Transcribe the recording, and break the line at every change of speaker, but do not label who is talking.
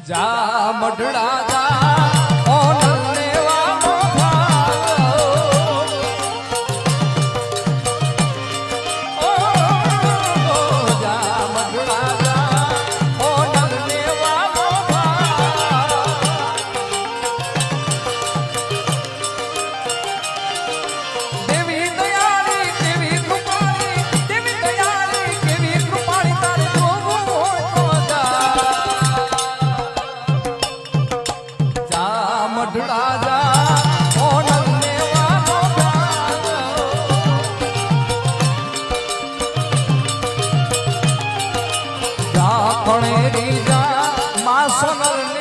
જા મઢડા જા ઓનર ને વાલો જા મઢડા જા ઓનર ને વાલો દેવી દયાળી દેવી કૃપાળી દેવી દયાળી કેવી કૃપાળી તારે જોવું હોય મઢડા જા ઓનર ને વાલો જા પણેરી જા મા સોનર